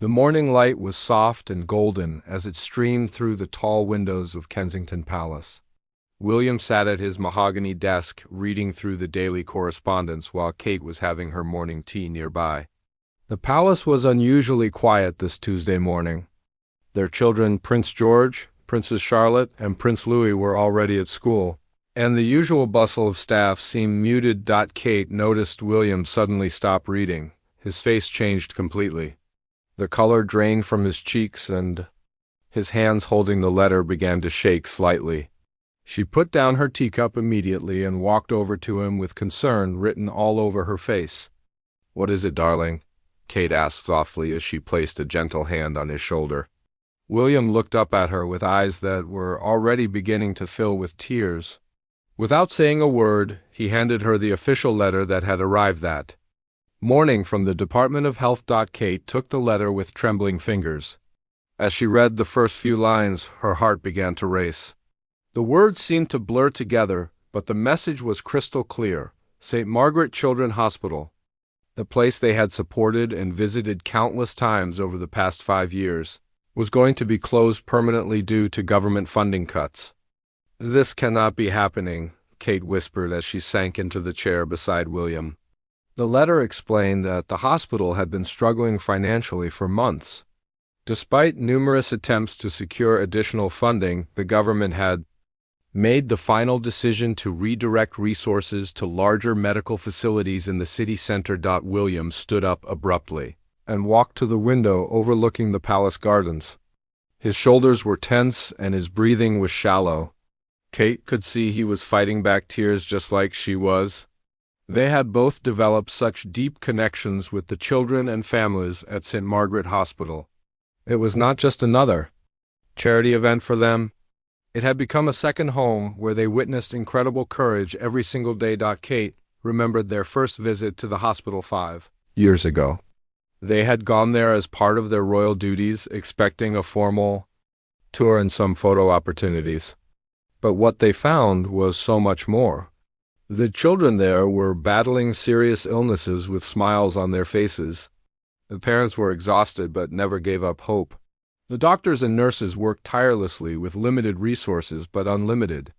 The morning light was soft and golden as it streamed through the tall windows of Kensington Palace. William sat at his mahogany desk reading through the daily correspondence while Kate was having her morning tea nearby. The palace was unusually quiet this Tuesday morning. Their children, Prince George, Princess Charlotte, and Prince Louis, were already at school, and the usual bustle of staff seemed muted. Kate noticed William suddenly stop reading. His face changed completely. The color drained from his cheeks, and his hands holding the letter began to shake slightly. She put down her teacup immediately and walked over to him with concern written all over her face. "What is it, darling?" Kate asked softly as she placed a gentle hand on his shoulder. William looked up at her with eyes that were already beginning to fill with tears. Without saying a word, he handed her the official letter that had arrived that morning from the Department of Health. Kate took the letter with trembling fingers. As she read the first few lines, her heart began to race. The words seemed to blur together, but the message was crystal clear. St. Margaret Children's Hospital, the place they had supported and visited countless times over the past 5 years, was going to be closed permanently due to government funding cuts. "This cannot be happening," Kate whispered as she sank into the chair beside William. The letter explained that the hospital had been struggling financially for months. Despite numerous attempts to secure additional funding, the government had made the final decision to redirect resources to larger medical facilities in the city center. William stood up abruptly and walked to the window overlooking the palace gardens. His shoulders were tense and his breathing was shallow. Kate could see he was fighting back tears just like she was. They had both developed such deep connections with the children and families at St. Margaret Hospital. It was not just another charity event for them. It had become a second home where they witnessed incredible courage every single day. Kate remembered their first visit to the hospital 5 years ago. They had gone there as part of their royal duties, expecting a formal tour and some photo opportunities. But what they found was so much more. The children there were battling serious illnesses with smiles on their faces. The parents were exhausted but never gave up hope. The doctors and nurses worked tirelessly with limited resources but unlimited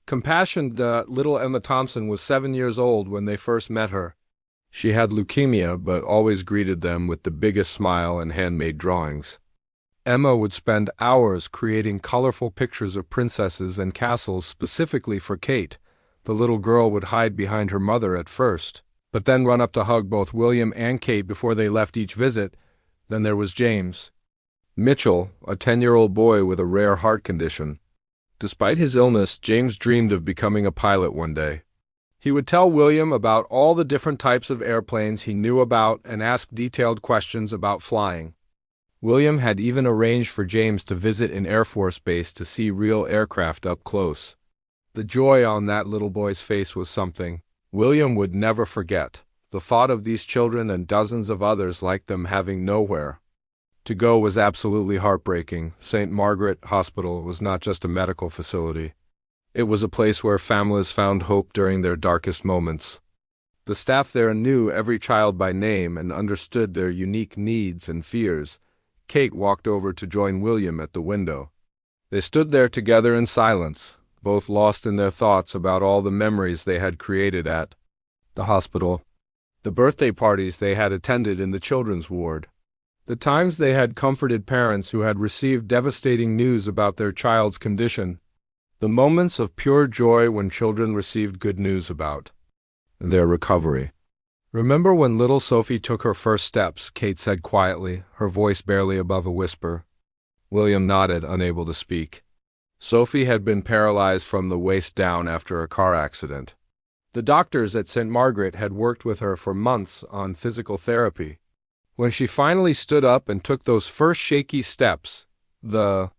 compassion. Little Emma Thompson was 7 years old when they first met her. She had leukemia but always greeted them with the biggest smile and handmade drawings. Emma would spend hours creating colorful pictures of princesses and castles specifically for Kate. The little girl would hide behind her mother at first, but then run up to hug both William and Kate before they left each visit. Then there was James Mitchell, a 10-year-old boy with a rare heart condition. Despite his illness, James dreamed of becoming a pilot one day. He would tell William about all the different types of airplanes he knew about and ask detailed questions about flying. William had even arranged for James to visit an Air Force base to see real aircraft up close. The joy on that little boy's face was something William would never forget. The thought of these children and dozens of others like them having nowhere to go was absolutely heartbreaking. St. Margaret Hospital was not just a medical facility. It was a place where families found hope during their darkest moments. The staff there knew every child by name and understood their unique needs and fears. Kate walked over to join William at the window. They stood there together in silence, both lost in their thoughts about all the memories they had created at the hospital, the birthday parties they had attended in the children's ward, the times they had comforted parents who had received devastating news about their child's condition, the moments of pure joy when children received good news about their recovery. "Remember when little Sophie took her first steps?" Kate said quietly, her voice barely above a whisper. William nodded, unable to speak. Sophie had been paralyzed from the waist down after a car accident. The doctors at St. Margaret had worked with her for months on physical therapy. When she finally stood up and took those first shaky steps, the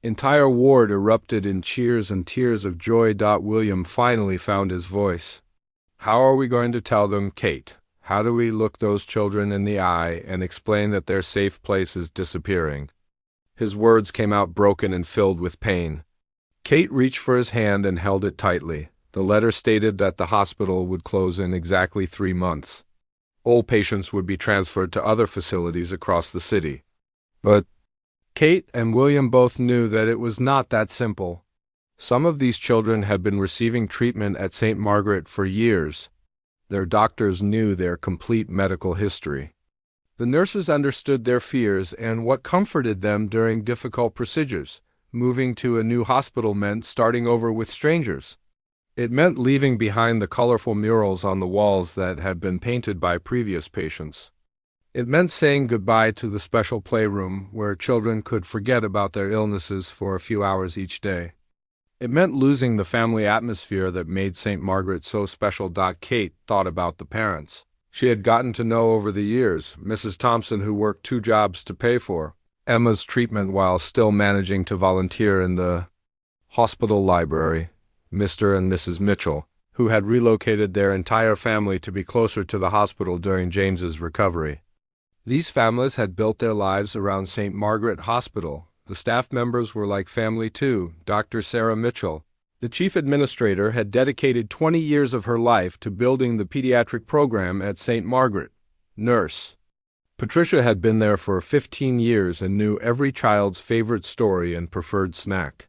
entire ward erupted in cheers and tears of joy. William finally found his voice. "How are we going to tell them, Kate? How do we look those children in the eye and explain that their safe place is disappearing?" His words came out broken and filled with pain. Kate reached for his hand and held it tightly. The letter stated that the hospital would close in exactly 3 months. Old patients would be transferred to other facilities across the city. But Kate and William both knew that it was not that simple. Some of these children had been receiving treatment at St. Margaret for years. Their doctors knew their complete medical history. The nurses understood their fears and what comforted them during difficult procedures. Moving to a new hospital meant starting over with strangers. It meant leaving behind the colorful murals on the walls that had been painted by previous patients. It meant saying goodbye to the special playroom where children could forget about their illnesses for a few hours each day. It meant losing the family atmosphere that made St. Margaret so special. Kate thought about the parents she had gotten to know over the years, Mrs. Thompson, who worked 2 jobs to pay for Emma's treatment while still managing to volunteer in the hospital library, Mr. and Mrs. Mitchell, who had relocated their entire family to be closer to the hospital during James's recovery. These families had built their lives around St. Margaret Hospital. The staff members were like family too. Dr. Sarah Mitchell, the chief administrator, had dedicated 20 years of her life to building the pediatric program at St. Margaret. Nurse Patricia had been there for 15 years and knew every child's favorite story and preferred snack.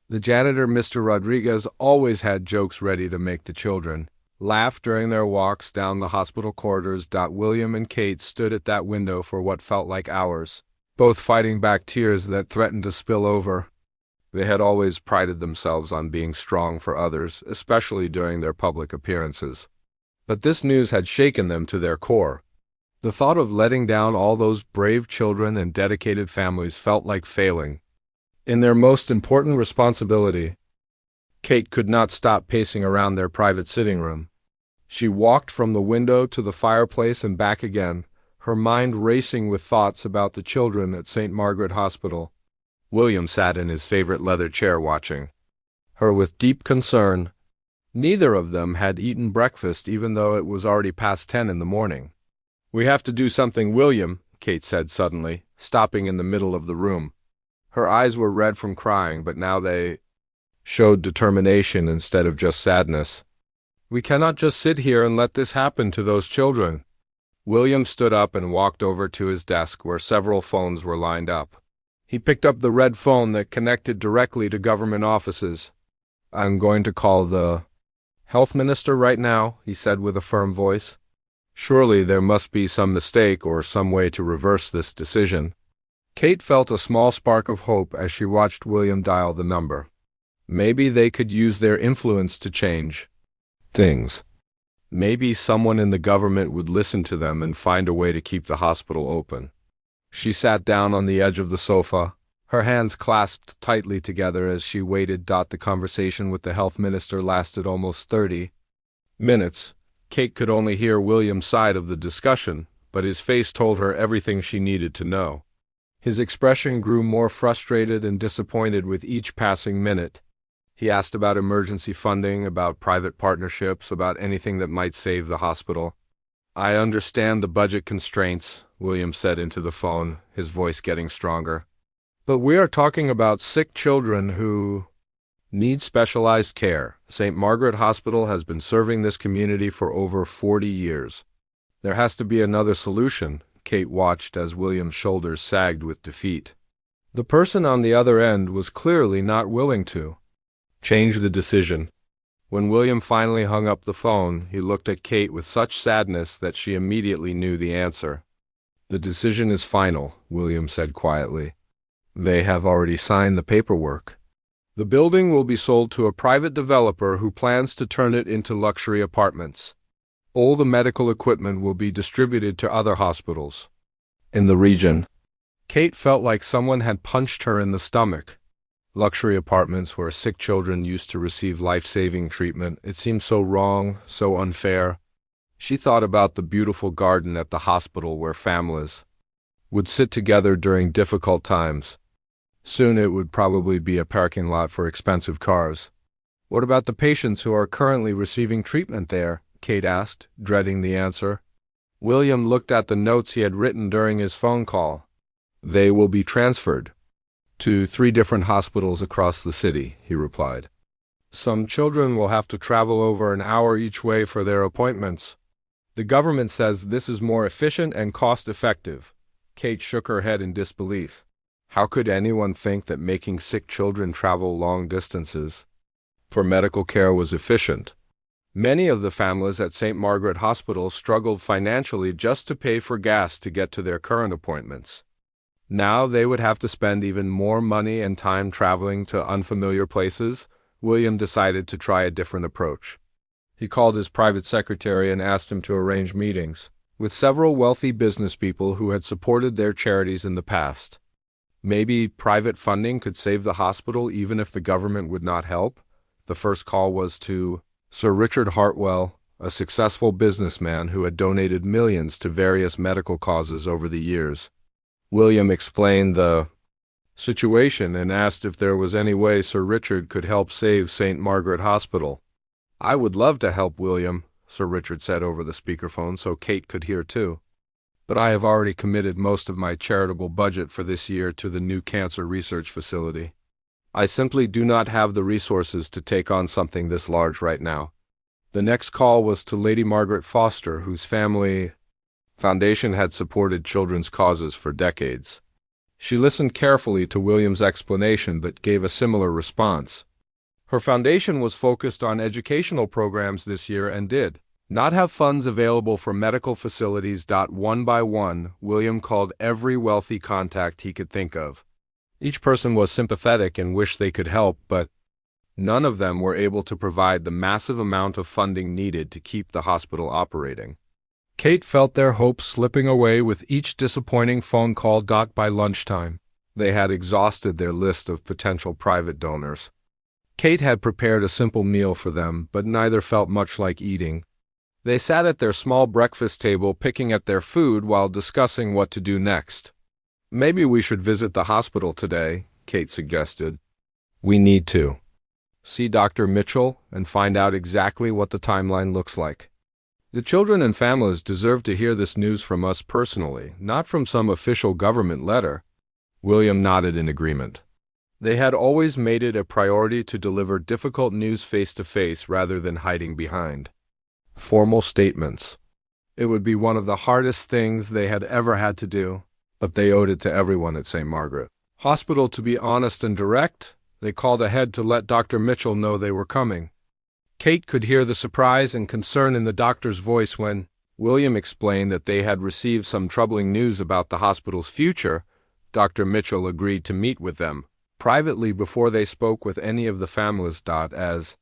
The janitor, Mr. Rodriguez, always had jokes ready to make the children laugh during their walks down the hospital corridors. William and Kate stood at that window for what felt like hours, both fighting back tears that threatened to spill over. They had always prided themselves on being strong for others, especially during their public appearances. But this news had shaken them to their core. The thought of letting down all those brave children and dedicated families felt like failing in their most important responsibility. Kate could not stop pacing around their private sitting room. She walked from the window to the fireplace and back again, her mind racing with thoughts about the children at St. Margaret Hospital. William sat in his favorite leather chair watching her with deep concern. Neither of them had eaten breakfast, even though it was already past 10 in the morning. "We have to do something, William," Kate said suddenly, stopping in the middle of the room. Her eyes were red from crying, but now they showed determination instead of just sadness. "We cannot just sit here and let this happen to those children." William stood up and walked over to his desk where several phones were lined up. He picked up the red phone that connected directly to government offices. "I'm going to call the health minister right now," he said with a firm voice. Surely there must be some mistake or some way to reverse this decision. Kate felt a small spark of hope as she watched William dial the number. Maybe they could use their influence to change things. Maybe someone in the government would listen to them and find a way to keep the hospital open. She sat down on the edge of the sofa, her hands clasped tightly together as she waited. The conversation with the health minister lasted almost 30 minutes. Kate could only hear William's side of the discussion, but his face told her everything she needed to know. His expression grew more frustrated and disappointed with each passing minute. He asked about emergency funding, about private partnerships, about anything that might save the hospital. "I understand the budget constraints," William said into the phone, his voice getting stronger. "But we are talking about sick children who need specialized care. St. Margaret Hospital has been serving this community for over 40 years. There has to be another solution." Kate watched as William's shoulders sagged with defeat. The person on the other end was clearly not willing to change the decision. When William finally hung up the phone, he looked at Kate with such sadness that she immediately knew the answer. "The decision is final," William said quietly. "They have already signed the paperwork. The building will be sold to a private developer who plans to turn it into luxury apartments. All the medical equipment will be distributed to other hospitals in the region." Kate felt like someone had punched her in the stomach. Luxury apartments where sick children used to receive life-saving treatment. It seemed so wrong, so unfair. She thought about the beautiful garden at the hospital where families would sit together during difficult times. Soon it would probably be a parking lot for expensive cars. "What about the patients who are currently receiving treatment there?" Kate asked, dreading the answer. William looked at the notes he had written during his phone call. "They will be transferred to 3 different hospitals across the city," he replied. "Some children will have to travel over an hour each way for their appointments." The government says this is more efficient and cost-effective. Kate shook her head in disbelief. How could anyone think that making sick children travel long distances for medical care was efficient? Many of the families at St. Margaret Hospital struggled financially just to pay for gas to get to their current appointments. Now they would have to spend even more money and time traveling to unfamiliar places. William decided to try a different approach. He called his private secretary and asked him to arrange meetings with several wealthy business people who had supported their charities in the past. Maybe private funding could save the hospital even if the government would not help. The first call was to Sir Richard Hartwell, a successful businessman who had donated millions to various medical causes over the years. William explained the situation and asked if there was any way Sir Richard could help save St. Margaret Hospital. "I would love to help, William," Sir Richard said over the speakerphone so Kate could hear too. "But I have already committed most of my charitable budget for this year to the new cancer research facility. I simply do not have the resources to take on something this large right now." The next call was to Lady Margaret Foster, whose family foundation had supported children's causes for decades. She listened carefully to William's explanation but gave a similar response. Her foundation was focused on educational programs this year and did not have funds available for medical facilities. One by one, William called every wealthy contact he could think of. Each person was sympathetic and wished they could help, but none of them were able to provide the massive amount of funding needed to keep the hospital operating. Kate felt their hopes slipping away with each disappointing phone call. By lunchtime, they had exhausted their list of potential private donors. Kate had prepared a simple meal for them, but neither felt much like eating. They sat at their small breakfast table picking at their food while discussing what to do next. "Maybe we should visit the hospital today," Kate suggested. "We need to see Dr. Mitchell and find out exactly what the timeline looks like. The children and families deserve to hear this news from us personally, not from some official government letter." William nodded in agreement. They had always made it a priority to deliver difficult news face-to-face rather than hiding behind formal statements. It would be one of the hardest things they had ever had to do, but they owed it to everyone at St. Margaret Hospital to be honest and direct. They called ahead to let Dr. Mitchell know they were coming. Kate could hear the surprise and concern in the doctor's voice when William explained that they had received some troubling news about the hospital's future. Dr. Mitchell agreed to meet with them privately before they spoke with any of the families. As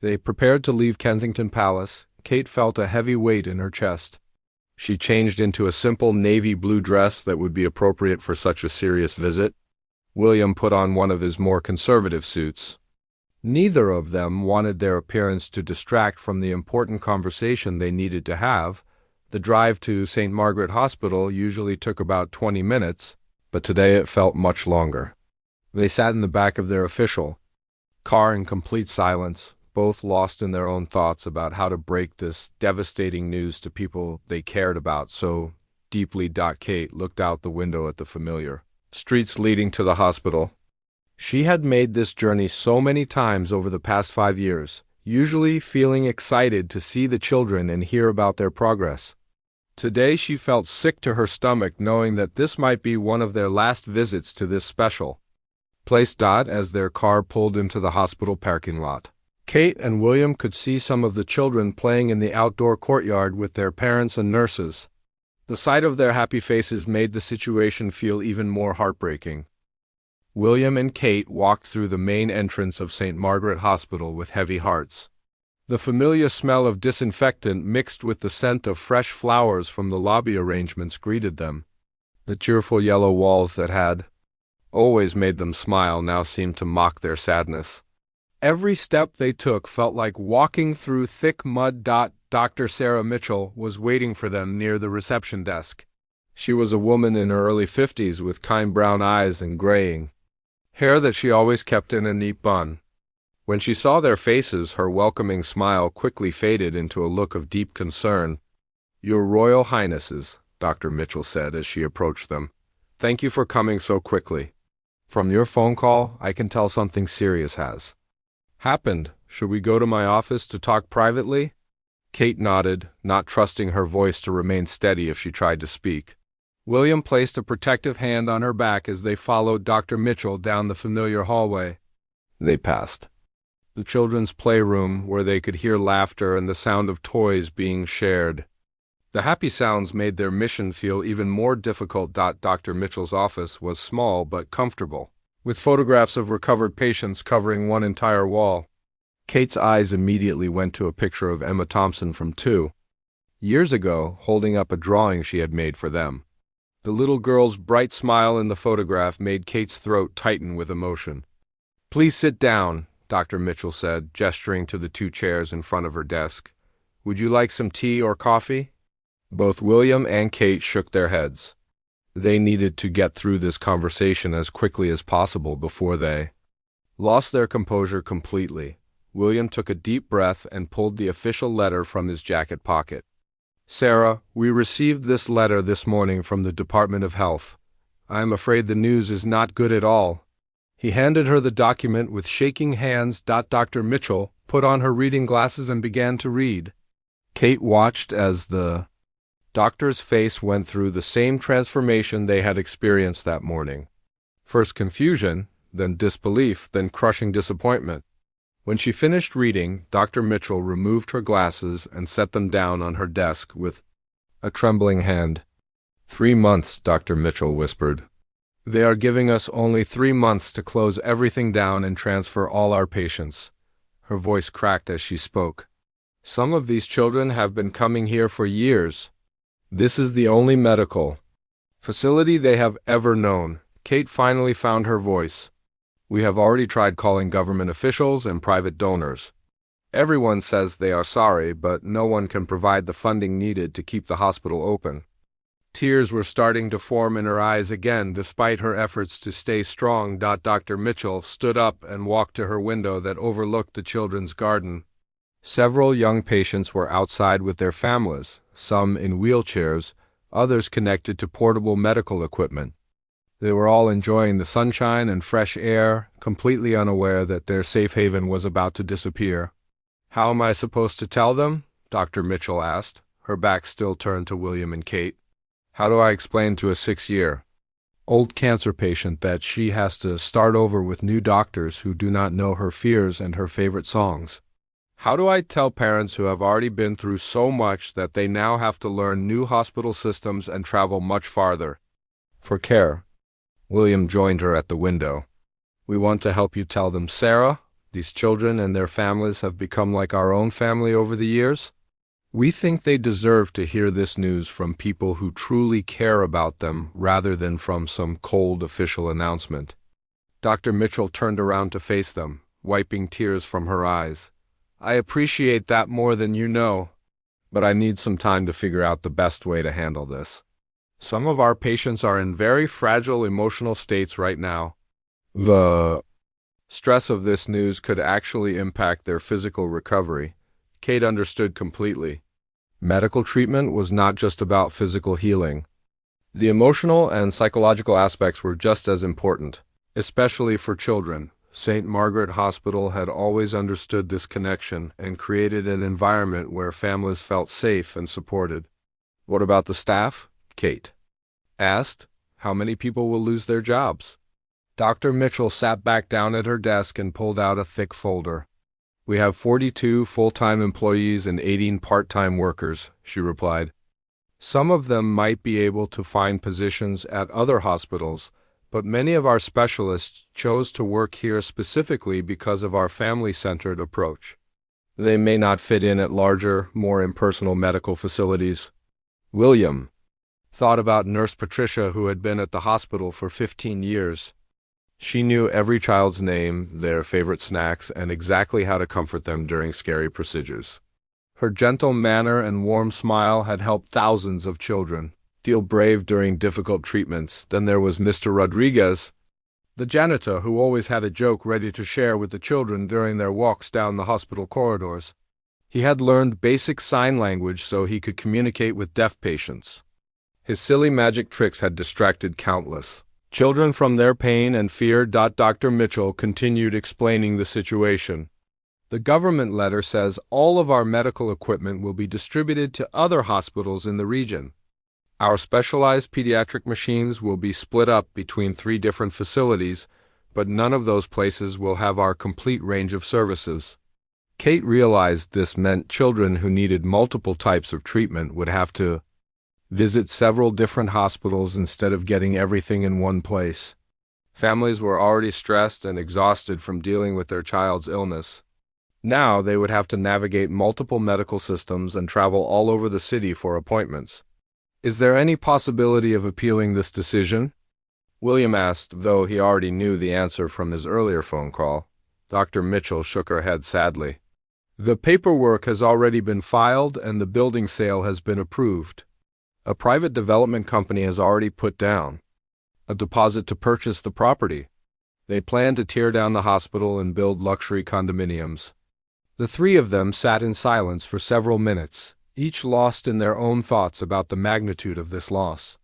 they prepared to leave Kensington Palace, Kate felt a heavy weight in her chest. She changed into a simple navy blue dress that would be appropriate for such a serious visit. William put on one of his more conservative suits. Neither of them wanted their appearance to distract from the important conversation they needed to have. The drive to St. Margaret Hospital usually took about 20 minutes, but today it felt much longer. They sat in the back of their official car in complete silence, both lost in their own thoughts about how to break this devastating news to people they cared about so deeply. Kate looked out the window at the familiar streets leading to the hospital. She had made this journey so many times over the past 5 years, usually feeling excited to see the children and hear about their progress. Today she felt sick to her stomach knowing that this might be one of their last visits to this special place. As their car pulled into the hospital parking lot, Kate and William could see some of the children playing in the outdoor courtyard with their parents and nurses. The sight of their happy faces made the situation feel even more heartbreaking. William and Kate walked through the main entrance of St. Margaret Hospital with heavy hearts. The familiar smell of disinfectant mixed with the scent of fresh flowers from the lobby arrangements greeted them. The cheerful yellow walls that had always made them smile now seemed to mock their sadness. Every step they took felt like walking through thick mud. Dr. Sarah Mitchell was waiting for them near the reception desk. She was a woman in her early 50s with kind brown eyes and graying hair that she always kept in a neat bun. When she saw their faces, her welcoming smile quickly faded into a look of deep concern. "Your Royal Highnesses," Dr. Mitchell said as she approached them. "Thank you for coming so quickly. From your phone call, I can tell something serious has happened. Should we go to my office to talk privately?" Kate nodded, not trusting her voice to remain steady if she tried to speak. William placed a protective hand on her back as they followed Dr. Mitchell down the familiar hallway. They passed the children's playroom, where they could hear laughter and the sound of toys being shared. The happy sounds made their mission feel even more difficult. Dr. Mitchell's office was small but comfortable, with photographs of recovered patients covering one entire wall. Kate's eyes immediately went to a picture of Emma Thompson from 2 years ago, holding up a drawing she had made for them. The little girl's bright smile in the photograph made Kate's throat tighten with emotion. "Please sit down," Dr. Mitchell said, gesturing to the 2 chairs in front of her desk. "Would you like some tea or coffee?" Both William and Kate shook their heads. They needed to get through this conversation as quickly as possible before they lost their composure completely. William took a deep breath and pulled the official letter from his jacket pocket. "Sarah, we received this letter this morning from the Department of Health. I am afraid the news is not good at all." He handed her the document with shaking hands. Dr. Mitchell put on her reading glasses and began to read. Kate watched as the doctor's face went through the same transformation they had experienced that morning. First confusion, then disbelief, then crushing disappointment. When she finished reading, Dr. Mitchell removed her glasses and set them down on her desk with a trembling hand. 3 months, Dr. Mitchell whispered. "They are giving us only 3 months to close everything down and transfer all our patients." Her voice cracked as she spoke. "Some of these children have been coming here for years. This is the only medical facility they have ever known." Kate finally found her voice. "We have already tried calling government officials and private donors. Everyone says they are sorry, but no one can provide the funding needed to keep the hospital open." Tears were starting to form in her eyes again, despite her efforts to stay strong. Dr. Mitchell stood up and walked to her window that overlooked the children's garden. Several young patients were outside with their families, some in wheelchairs, others connected to portable medical equipment. They were all enjoying the sunshine and fresh air, completely unaware that their safe haven was about to disappear. "How am I supposed to tell them?" Dr. Mitchell asked, her back still turned to William and Kate. "How do I explain to a 6-year-old cancer patient that she has to start over with new doctors who do not know her fears and her favorite songs? How do I tell parents who have already been through so much that they now have to learn new hospital systems and travel much farther for care?" William joined her at the window. "We want to help you tell them, Sarah. These children and their families have become like our own family over the years. We think they deserve to hear this news from people who truly care about them rather than from some cold official announcement." Dr. Mitchell turned around to face them, wiping tears from her eyes. "I appreciate that more than you know, but I need some time to figure out the best way to handle this. Some of our patients are in very fragile emotional states right now. The stress of this news could actually impact their physical recovery." Kate understood completely. Medical treatment was not just about physical healing. The emotional and psychological aspects were just as important, especially for children. St. Margaret Hospital had always understood this connection and created an environment where families felt safe and supported. "What about the staff?" Kate asked. "How many people will lose their jobs?" Dr. Mitchell sat back down at her desk and pulled out a thick folder. "We have 42 full-time employees and 18 part-time workers," she replied. "Some of them might be able to find positions at other hospitals, but many of our specialists chose to work here specifically because of our family-centered approach. They may not fit in at larger, more impersonal medical facilities." William thought about Nurse Patricia, who had been at the hospital for 15 years. She knew every child's name, their favorite snacks, and exactly how to comfort them during scary procedures. Her gentle manner and warm smile had helped thousands of children feel brave during difficult treatments. Then there was Mr. Rodriguez, the janitor who always had a joke ready to share with the children during their walks down the hospital corridors. He had learned basic sign language so he could communicate with deaf patients. His silly magic tricks had distracted countless children from their pain and fear. Dr. Mitchell continued explaining the situation. The government letter says all of our medical equipment will be distributed to other hospitals in the region. Our specialized pediatric machines will be split up between 3 different facilities, but none of those places will have our complete range of services. Kate realized this meant children who needed multiple types of treatment would have to visit several different hospitals instead of getting everything in one place. Families were already stressed and exhausted from dealing with their child's illness. Now they would have to navigate multiple medical systems and travel all over the city for appointments. Is there any possibility of appealing this decision? William asked, though he already knew the answer from his earlier phone call. Dr. Mitchell shook her head sadly. The paperwork has already been filed and the building sale has been approved. A private development company has already put down a deposit to purchase the property. They plan to tear down the hospital and build luxury condominiums. The 3 of them sat in silence for several minutes, each lost in their own thoughts about the magnitude of this loss.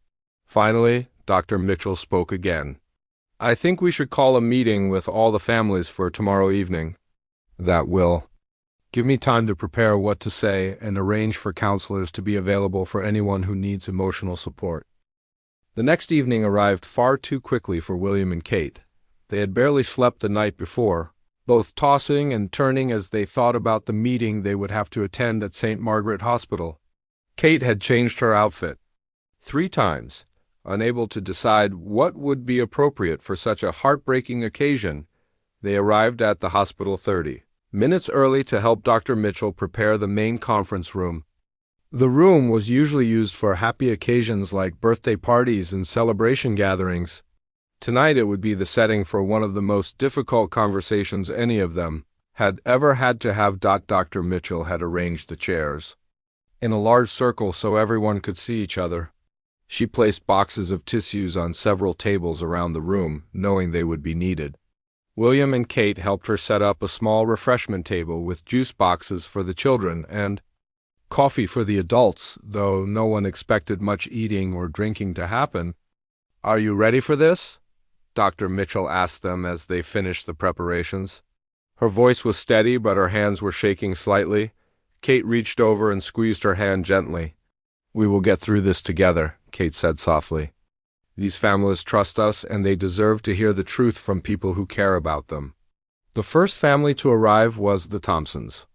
Finally, Dr. Mitchell spoke again. I think we should call a meeting with all the families for tomorrow evening. That will give me time to prepare what to say and arrange for counselors to be available for anyone who needs emotional support. The next evening arrived far too quickly for William and Kate. They had barely slept the night before, both tossing and turning as they thought about the meeting they would have to attend at St. Margaret Hospital. Kate had changed her outfit 3 times, unable to decide what would be appropriate for such a heartbreaking occasion. They arrived at the hospital 30 minutes early to help Dr. Mitchell prepare the main conference room. The room was usually used for happy occasions like birthday parties and celebration gatherings. Tonight it would be the setting for one of the most difficult conversations any of them had ever had to have. Dr. Mitchell had arranged the chairs in a large circle so everyone could see each other. She placed boxes of tissues on several tables around the room, knowing they would be needed. William and Kate helped her set up a small refreshment table with juice boxes for the children and coffee for the adults, though no one expected much eating or drinking to happen. Are you ready for this? Dr. Mitchell asked them as they finished the preparations. Her voice was steady, but her hands were shaking slightly. Kate reached over and squeezed her hand gently. We will get through this together, Kate said softly. These families trust us, and they deserve to hear the truth from people who care about them. The first family to arrive was the Thompsons.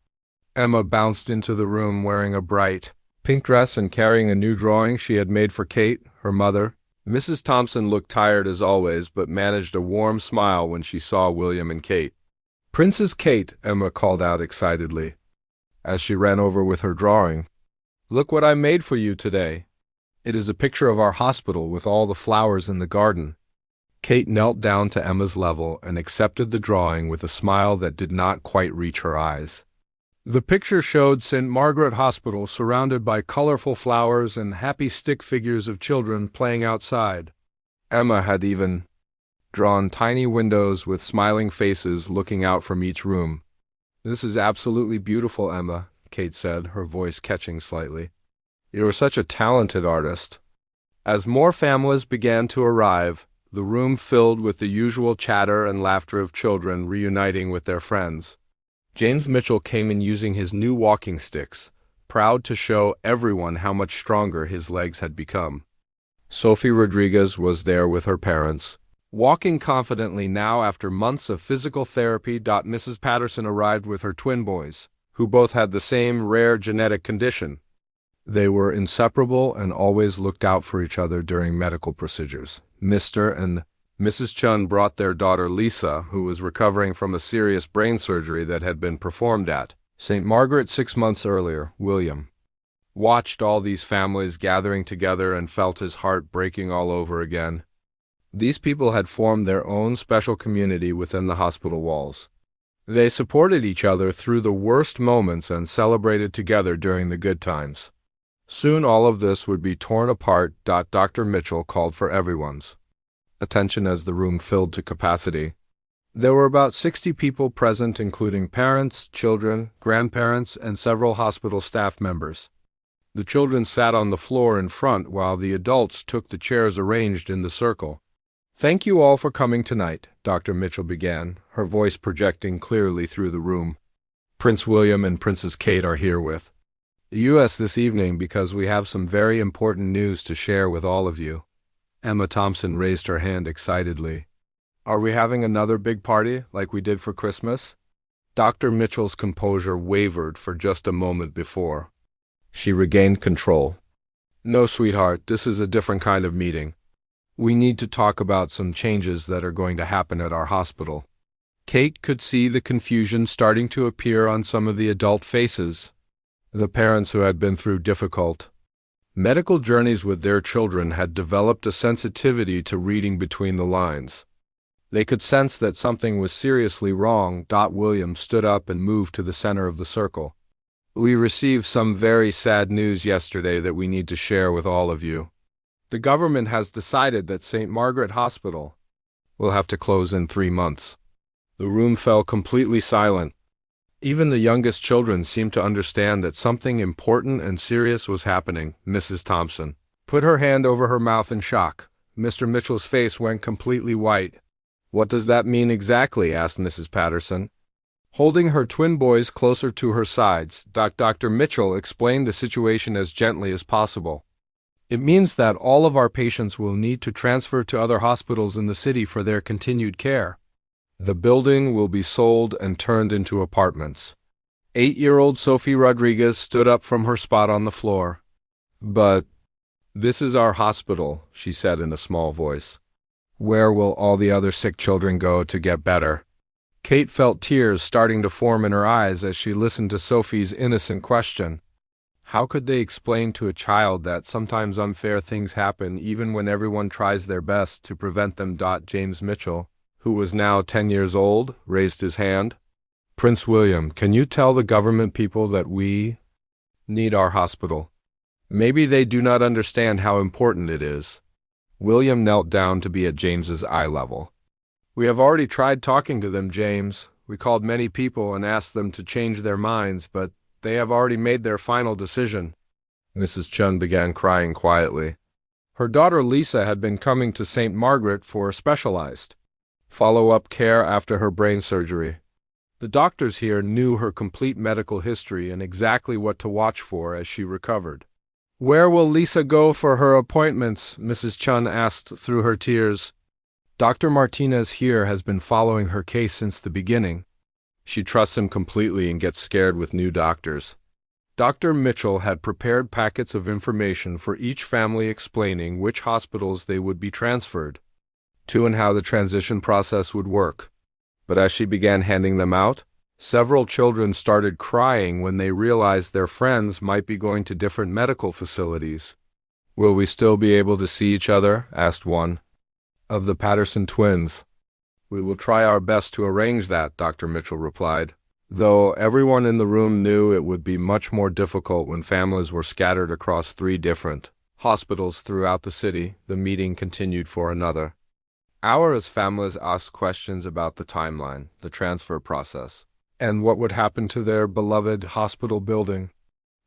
Emma bounced into the room wearing a bright pink dress and carrying a new drawing she had made for Kate, her mother. Mrs. Thompson looked tired as always, but managed a warm smile when she saw William and Kate. Princess Kate, Emma called out excitedly, as she ran over with her drawing. Look what I made for you today. It is a picture of our hospital with all the flowers in the garden. Kate knelt down to Emma's level and accepted the drawing with a smile that did not quite reach her eyes. The picture showed St. Margaret Hospital surrounded by colorful flowers and happy stick figures of children playing outside. Emma had even drawn tiny windows with smiling faces looking out from each room. This is absolutely beautiful, Emma, Kate said, her voice catching slightly. You are such a talented artist. As more families began to arrive, the room filled with the usual chatter and laughter of children reuniting with their friends. James Mitchell came in using his new walking sticks, proud to show everyone how much stronger his legs had become. Sophie Rodriguez was there with her parents, walking confidently now after months of physical therapy. Mrs. Patterson arrived with her twin boys, who both had the same rare genetic condition. They were inseparable and always looked out for each other during medical procedures. Mr. and Mrs. Chun brought their daughter Lisa, who was recovering from a serious brain surgery that had been performed at St. Margaret 6 months earlier. William watched all these families gathering together and felt his heart breaking all over again. These people had formed their own special community within the hospital walls. They supported each other through the worst moments and celebrated together during the good times. Soon all of this would be torn apart. Dr. Mitchell called for everyone's attention as the room filled to capacity. There were about 60 people present, including parents, children, grandparents, and several hospital staff members. The children sat on the floor in front while the adults took the chairs arranged in the circle. Thank you all for coming tonight, Dr. Mitchell began, her voice projecting clearly through the room. Prince William and Princess Kate are here with us this evening because we have some very important news to share with all of you. Emma Thompson raised her hand excitedly. Are we having another big party like we did for Christmas? Dr. Mitchell's composure wavered for just a moment before she regained control. No, sweetheart, this is a different kind of meeting. We need to talk about some changes that are going to happen at our hospital. Kate could see the confusion starting to appear on some of the adult faces, the parents who had been through difficult medical journeys with their children had developed a sensitivity to reading between the lines. They could sense that something was seriously wrong. William stood up and moved to the center of the circle. We received some very sad news yesterday that we need to share with all of you. The government has decided that St. Margaret Hospital will have to close in 3 months. The room fell completely silent. Even the youngest children seemed to understand that something important and serious was happening. Mrs. Thompson put her hand over her mouth in shock. Mr. Mitchell's face went completely white. What does that mean exactly? Asked Mrs. Patterson. Holding her twin boys closer to her sides, Dr. Mitchell explained the situation as gently as possible. It means that all of our patients will need to transfer to other hospitals in the city for their continued care. The building will be sold and turned into apartments. 8-year-old Sophie Rodriguez stood up from her spot on the floor. But this is our hospital, she said in a small voice. Where will all the other sick children go to get better? Kate felt tears starting to form in her eyes as she listened to Sophie's innocent question. How could they explain to a child that sometimes unfair things happen even when everyone tries their best to prevent them? James Mitchell, who was now 10 years old, raised his hand. Prince William, can you tell the government people that we need our hospital? Maybe they do not understand how important it is. William knelt down to be at James's eye level. We have already tried talking to them, James. We called many people and asked them to change their minds, but they have already made their final decision. Mrs. Chun began crying quietly. Her daughter Lisa had been coming to St. Margaret for specialized follow-up care after her brain surgery. The doctors here knew her complete medical history and exactly what to watch for as she recovered. Where will Lisa go for her appointments? Mrs. Chun asked through her tears. Dr. Martinez here has been following her case since the beginning. She trusts him completely and gets scared with new doctors. Dr. Mitchell had prepared packets of information for each family explaining which hospitals they would be transferred to and how the transition process would work. But as she began handing them out, several children started crying when they realized their friends might be going to different medical facilities. Will we still be able to see each other? Asked one of the Patterson twins. We will try our best to arrange that, Dr. Mitchell replied. Though everyone in the room knew it would be much more difficult when families were scattered across 3 different hospitals throughout the city, the meeting continued for another hour as families asked questions about the timeline, the transfer process, and what would happen to their beloved hospital building.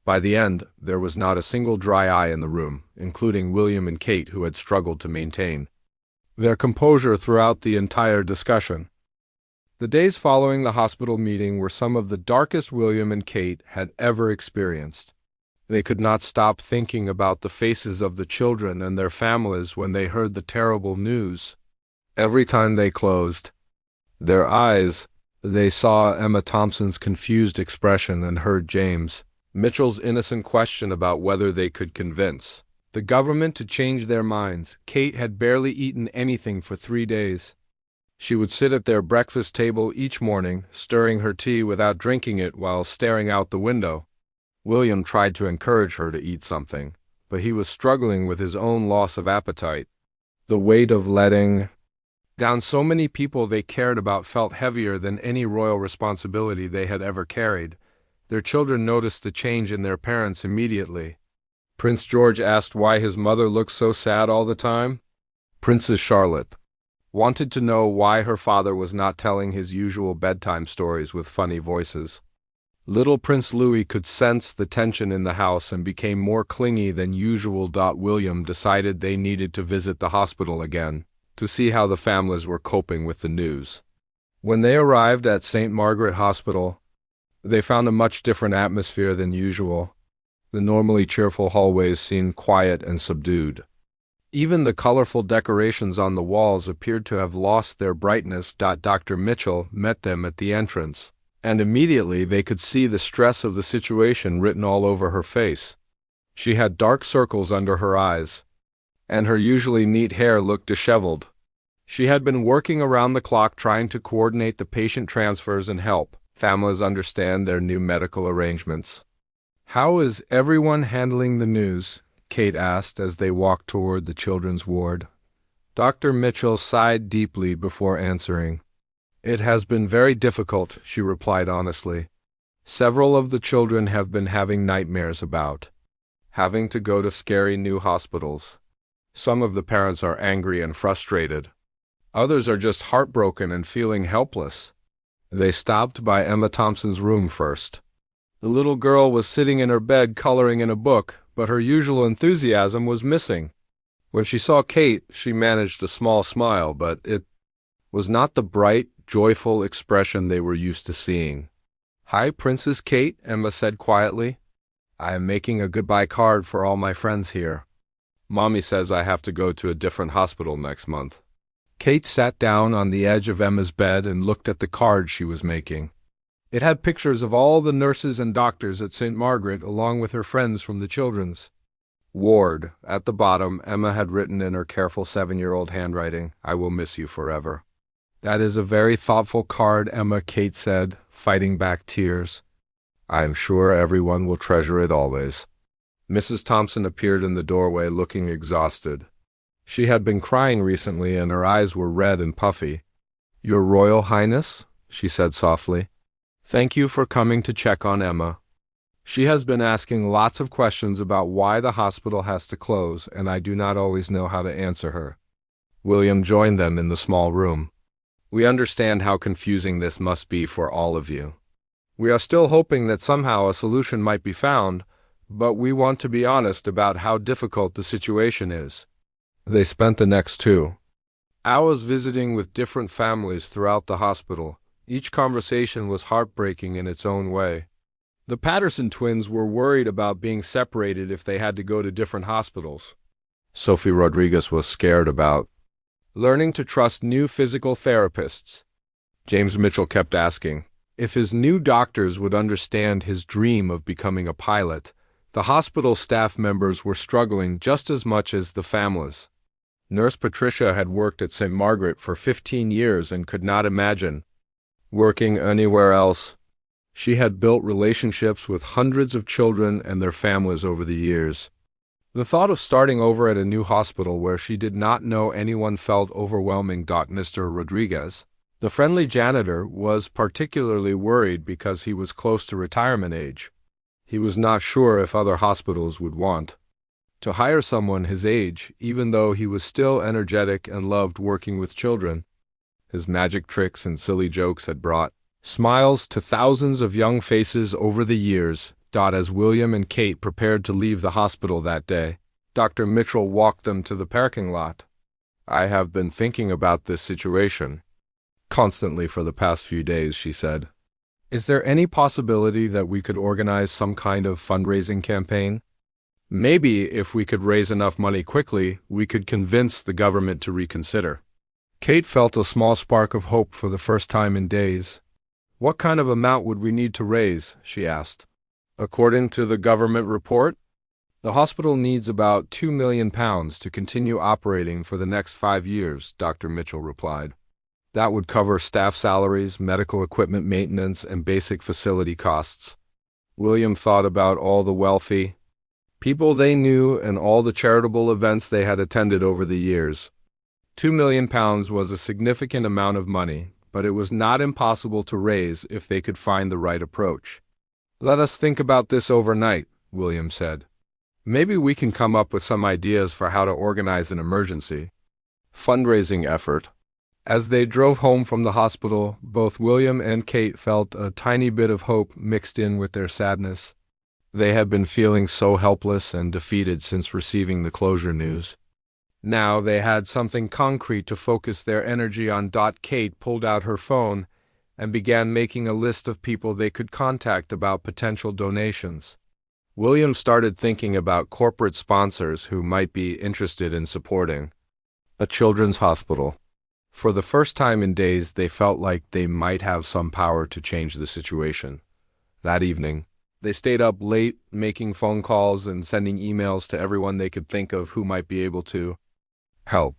By the end, there was not a single dry eye in the room, including William and Kate, who had struggled to maintain their composure throughout the entire discussion. The days following the hospital meeting were some of the darkest William and Kate had ever experienced. They could not stop thinking about the faces of the children and their families when they heard the terrible news. Every time they closed their eyes, they saw Emma Thompson's confused expression and heard James Mitchell's innocent question about whether they could convince the government to change their minds. Kate had barely eaten anything for 3 days. She would sit at their breakfast table each morning, stirring her tea without drinking it while staring out the window. William tried to encourage her to eat something, but he was struggling with his own loss of appetite. The weight of letting down so many people they cared about felt heavier than any royal responsibility they had ever carried. Their children noticed the change in their parents immediately. Prince George asked why his mother looked so sad all the time. Princess Charlotte wanted to know why her father was not telling his usual bedtime stories with funny voices. Little Prince Louis could sense the tension in the house and became more clingy than usual. William decided they needed to visit the hospital again to see how the families were coping with the news. When they arrived at St. Margaret Hospital, They found a much different atmosphere than usual. The normally cheerful hallways seemed quiet and subdued. Even the colorful decorations on the walls appeared to have lost their brightness. Dr. Mitchell met them at the entrance, and immediately they could see the stress of the situation written all over her face. She had dark circles under her eyes, and her usually neat hair looked disheveled. She had been working around the clock trying to coordinate the patient transfers and help families understand their new medical arrangements. "How is everyone handling the news?" Kate asked as they walked toward the children's ward. Dr. Mitchell sighed deeply before answering. "It has been very difficult," she replied honestly. "Several of the children have been having nightmares about having to go to scary new hospitals. Some of the parents are angry and frustrated. Others are just heartbroken and feeling helpless." They stopped by Emma Thompson's room first. The little girl was sitting in her bed coloring in a book, but her usual enthusiasm was missing. When she saw Kate, she managed a small smile, but it was not the bright, joyful expression they were used to seeing. "Hi, Princess Kate," Emma said quietly. "I am making a goodbye card for all my friends here. Mommy says I have to go to a different hospital next month." Kate sat down on the edge of Emma's bed and looked at the card she was making. It had pictures of all the nurses and doctors at St. Margaret, along with her friends from the children's ward. At the bottom, Emma had written in her careful 7-year-old handwriting, "I will miss you forever." "That is a very thoughtful card, Emma," Kate said, fighting back tears. "I am sure everyone will treasure it always." Mrs. Thompson appeared in the doorway looking exhausted. She had been crying recently and her eyes were red and puffy. "Your Royal Highness," she said softly, "thank you for coming to check on Emma. She has been asking lots of questions about why the hospital has to close, and I do not always know how to answer her." William joined them in the small room. "We understand how confusing this must be for all of you. We are still hoping that somehow a solution might be found, but we want to be honest about how difficult the situation is." They spent the next 2 hours visiting with different families throughout the hospital. Each conversation was heartbreaking in its own way. The Patterson twins were worried about being separated if they had to go to different hospitals. Sophie Rodriguez was scared about learning to trust new physical therapists. James Mitchell kept asking if his new doctors would understand his dream of becoming a pilot. The hospital staff members were struggling just as much as the families. Nurse Patricia had worked at St. Margaret for 15 years and could not imagine working anywhere else. She had built relationships with hundreds of children and their families over the years. The thought of starting over at a new hospital where she did not know anyone felt overwhelming. Mr. Rodriguez, the friendly janitor, was particularly worried because he was close to retirement age. He was not sure if other hospitals would want to hire someone his age, even though he was still energetic and loved working with children. His magic tricks and silly jokes had brought smiles to thousands of young faces over the years. As William and Kate prepared to leave the hospital that day, Dr. Mitchell walked them to the parking lot. "I have been thinking about this situation constantly for the past few days," she said. "Is there any possibility that we could organize some kind of fundraising campaign? Maybe if we could raise enough money quickly, we could convince the government to reconsider." Kate felt a small spark of hope for the first time in days. "What kind of amount would we need to raise?" she asked. "According to the government report, the hospital needs about £2 million to continue operating for the next 5 years, Dr. Mitchell replied. That would cover staff salaries, medical equipment maintenance, and basic facility costs. William thought about all the wealthy people they knew and all the charitable events they had attended over the years. £2 million was a significant amount of money, but it was not impossible to raise if they could find the right approach. "Let us think about this overnight," William said. "Maybe we can come up with some ideas for how to organize an emergency fundraising effort." As they drove home from the hospital, both William and Kate felt a tiny bit of hope mixed in with their sadness. They had been feeling so helpless and defeated since receiving the closure news. Now they had something concrete to focus their energy on. Kate pulled out her phone and began making a list of people they could contact about potential donations. William started thinking about corporate sponsors who might be interested in supporting a children's hospital. For the first time in days, they felt like they might have some power to change the situation. That evening, they stayed up late, making phone calls and sending emails to everyone they could think of who might be able to help.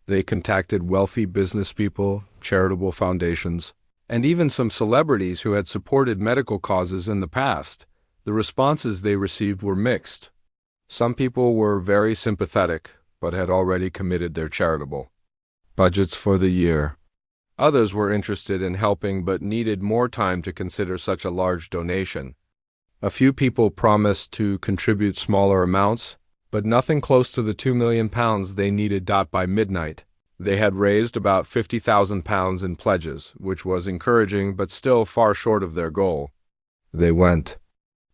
They contacted wealthy business people, charitable foundations, and even some celebrities who had supported medical causes in the past. The responses they received were mixed. Some people were very sympathetic, but had already committed their charitable budgets for the year. Others were interested in helping but needed more time to consider such a large donation. A few people promised to contribute smaller amounts, but nothing close to the £2 million they needed. By midnight, they had raised about £50,000 in pledges, which was encouraging but still far short of their goal. They went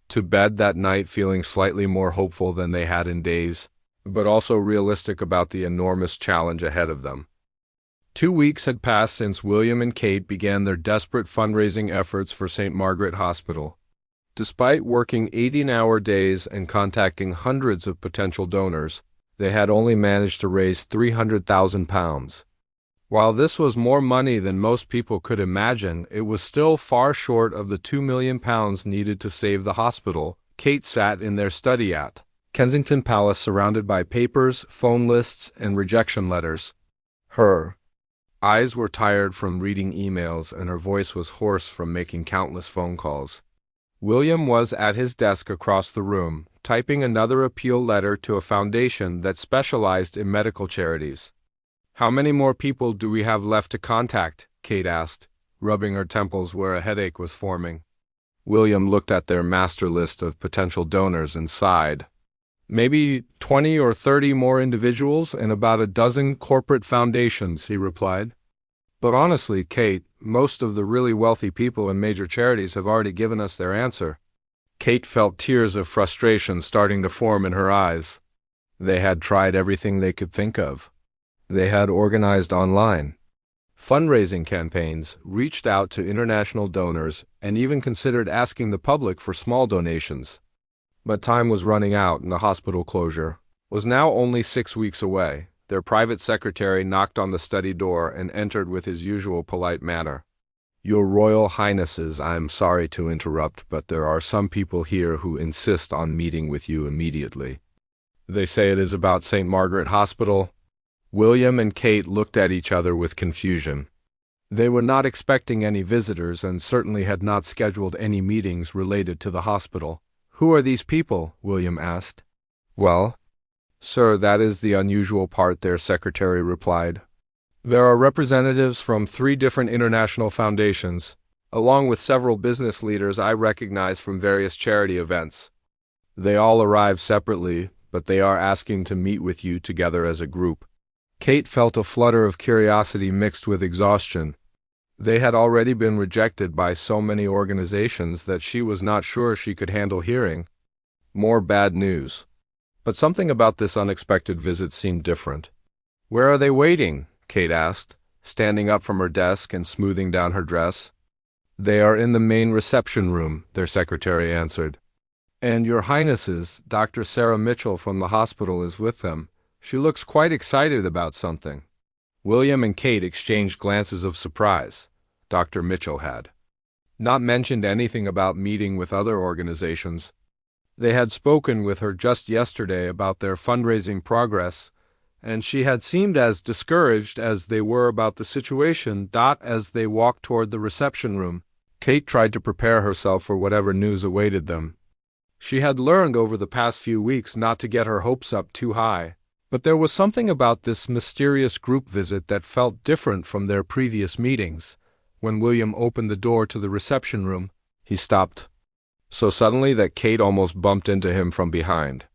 to bed that night feeling slightly more hopeful than they had in days, but also realistic about the enormous challenge ahead of them. 2 weeks had passed since William and Kate began their desperate fundraising efforts for St. Margaret Hospital. Despite working 18-hour days and contacting hundreds of potential donors, they had only managed to raise £300,000. While this was more money than most people could imagine, it was still far short of the £2 million needed to save the hospital. Kate sat in their study at Kensington Palace surrounded by papers, phone lists, and rejection letters. Her eyes were tired from reading emails, and her voice was hoarse from making countless phone calls. William was at his desk across the room, typing another appeal letter to a foundation that specialized in medical charities. "How many more people do we have left to contact?" Kate asked, rubbing her temples where a headache was forming. William looked at their master list of potential donors and sighed. "Maybe 20 or 30 more individuals and about a dozen corporate foundations," he replied. "But honestly, Kate, most of the really wealthy people and major charities have already given us their answer." Kate felt tears of frustration starting to form in her eyes. They had tried everything they could think of. They had organized online fundraising campaigns, reached out to international donors, and even considered asking the public for small donations. But time was running out, and the hospital closure was now only 6 weeks away. Their private secretary knocked on the study door and entered with his usual polite manner. "Your Royal Highnesses, I am sorry to interrupt, but there are some people here who insist on meeting with you immediately. They say it is about St. Margaret Hospital." William and Kate looked at each other with confusion. They were not expecting any visitors and certainly had not scheduled any meetings related to the hospital. "Who are these people?" William asked. "Well, sir, that is the unusual part," their secretary replied. "There are representatives from 3 different international foundations, along with several business leaders I recognize from various charity events. They all arrived separately, but they are asking to meet with you together as a group." Kate felt a flutter of curiosity mixed with exhaustion. They had already been rejected by so many organizations that she was not sure she could handle hearing more bad news. But something about this unexpected visit seemed different. "Where are they waiting?" Kate asked, standing up from her desk and smoothing down her dress. "They are in the main reception room," their secretary answered. "And Your Highnesses, Dr. Sarah Mitchell from the hospital is with them. She looks quite excited about something." William and Kate exchanged glances of surprise. Dr. Mitchell had not mentioned anything about meeting with other organizations. They had spoken with her just yesterday about their fundraising progress, and she had seemed as discouraged as they were about the situation. As they walked toward the reception room, Kate tried to prepare herself for whatever news awaited them. She had learned over the past few weeks not to get her hopes up too high. But there was something about this mysterious group visit that felt different from their previous meetings. When William opened the door to the reception room, he stopped so suddenly that Kate almost bumped into him from behind.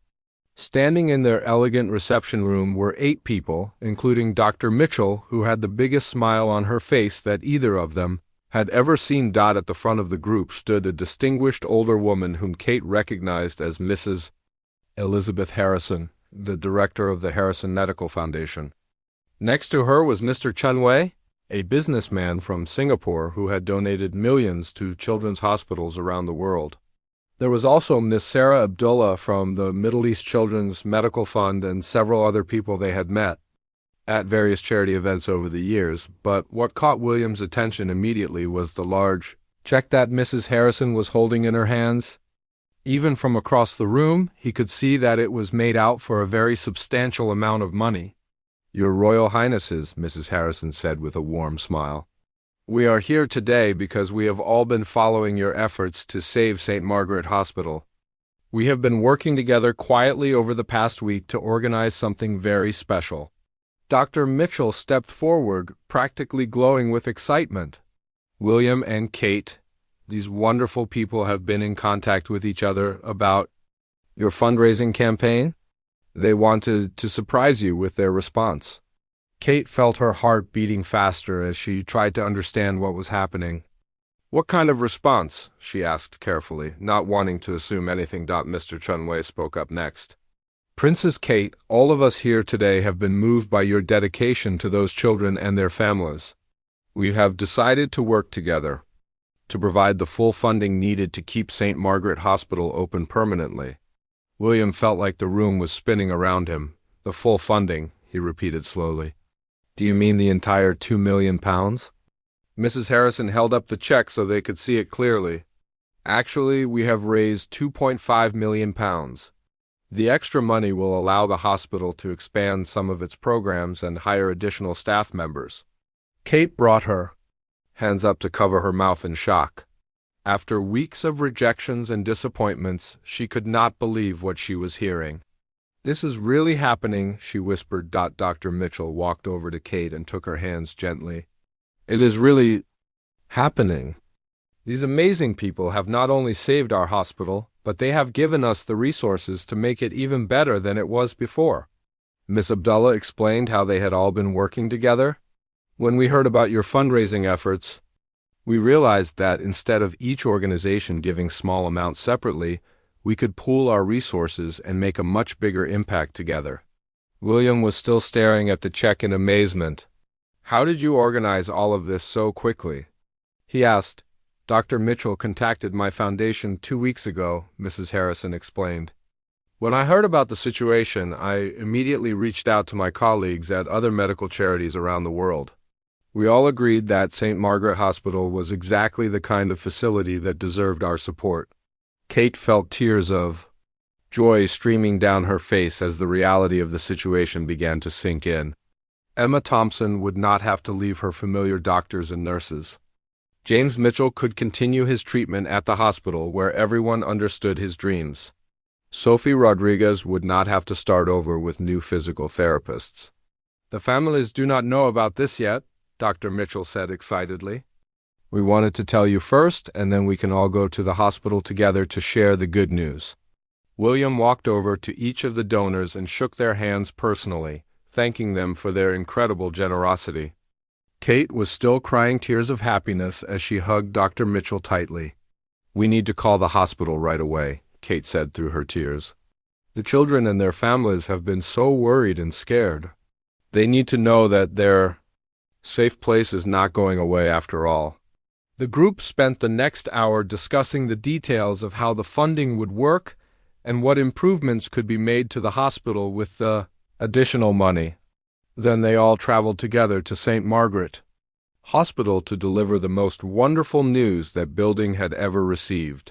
Standing in their elegant reception room were 8 people, including Dr. Mitchell, who had the biggest smile on her face that either of them had ever seen. At the front of the group stood a distinguished older woman whom Kate recognized as Mrs. Elizabeth Harrison, the director of the Harrison Medical Foundation. Next to her was Mr. Chunwei, a businessman from Singapore who had donated millions to children's hospitals around the world. There was also Miss Sarah Abdullah from the Middle East Children's Medical Fund and several other people they had met at various charity events over the years, but what caught William's attention immediately was the large check that Mrs. Harrison was holding in her hands. Even from across the room, he could see that it was made out for a very substantial amount of money. "Your Royal Highnesses," Mrs. Harrison said with a warm smile, "we are here today because we have all been following your efforts to save St. Margaret Hospital. We have been working together quietly over the past week to organize something very special." Dr. Mitchell stepped forward, practically glowing with excitement. William and Kate, these wonderful people, have been in contact with each other about your fundraising campaign. They wanted to surprise you with their response. Kate felt her heart beating faster as she tried to understand what was happening. "What kind of response?" she asked carefully, not wanting to assume anything. Mr. Chunwei spoke up next. "Princess Kate, all of us here today have been moved by your dedication to those children and their families. We have decided to work together to provide the full funding needed to keep St. Margaret Hospital open permanently." William felt like the room was spinning around him. "The full funding," he repeated slowly. "Do you mean the entire £2 million?" Mrs. Harrison held up the check so they could see it clearly. "Actually, we have raised £2.5 million. The extra money will allow the hospital to expand some of its programs and hire additional staff members." Kate brought her hands up to cover her mouth in shock. After weeks of rejections and disappointments, she could not believe what she was hearing. "This is really happening," she whispered. Dr. Mitchell walked over to Kate and took her hands gently. "It is really happening. These amazing people have not only saved our hospital, but they have given us the resources to make it even better than it was before." Miss Abdullah explained how they had all been working together. "When we heard about your fundraising efforts, we realized that instead of each organization giving small amounts separately, we could pool our resources and make a much bigger impact together." William was still staring at the check in amazement. "How did you organize all of this so quickly?" he asked. "Dr. Mitchell contacted my foundation 2 weeks ago," Mrs. Harrison explained. "When I heard about the situation, I immediately reached out to my colleagues at other medical charities around the world. We all agreed that St. Margaret Hospital was exactly the kind of facility that deserved our support." Kate felt tears of joy streaming down her face as the reality of the situation began to sink in. Emma Thompson would not have to leave her familiar doctors and nurses. James Mitchell could continue his treatment at the hospital where everyone understood his dreams. Sophie Rodriguez would not have to start over with new physical therapists. "The families do not know about this yet," Dr. Mitchell said excitedly. "We wanted to tell you first, and then we can all go to the hospital together to share the good news." William walked over to each of the donors and shook their hands personally, thanking them for their incredible generosity. Kate was still crying tears of happiness as she hugged Dr. Mitchell tightly. "We need to call the hospital right away," Kate said through her tears. "The children and their families have been so worried and scared. They need to know that their safe place is not going away after all." The group spent the next hour discussing the details of how the funding would work and what improvements could be made to the hospital with the additional money. Then they all traveled together to St. Margaret Hospital to deliver the most wonderful news that building had ever received.